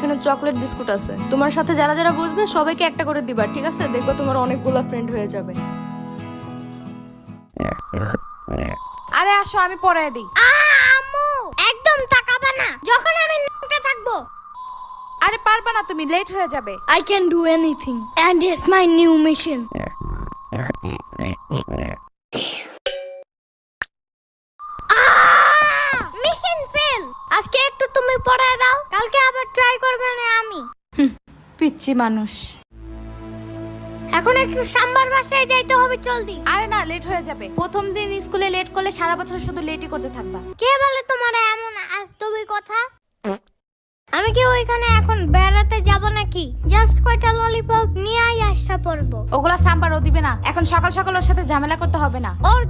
এখানে chocolate biscuit আছে। তোমার সাথে যারা যারা বসবে সবাইকে একটা করে দিবা, ঠিক আছে? দেখো তোমার অনেকগুলো ফ্রেন্ড হয়ে যাবে। আরে আসো, আমি পড়ায় দিই। আম্মু একদম তাকাবে না যখন আমি নামতে থাকবো। আরে পারবা না, তুমি লেট হয়ে যাবে। I can do anything and it's my new mission. Mission fail. আজকে একটু তুমি পড়ায় দাও, কালকে আবার ট্রাই করবে না আমি। পিচ্চি মানুষ। এখন একটু সাম্বার বাসায় যাইতে হবে, জলদি। আরে না, লেট হয়ে যাবে। প্রথম দিন স্কুলে লেট করলে সারা বছর শুধু লেটই করতে থাকবা। কে বলে তোমার এমন আজতবি কথা? আমি কি ওইখানে এখন বেড়াতে যাব নাকি? জাস্ট কয়টা ললিপপ নিয়ে আসা পড়বো। ওগুলা সাম্বার ও দিবে না। এখন সকাল সকাল ওর সাথে ঝামেলা করতে হবে না। ওর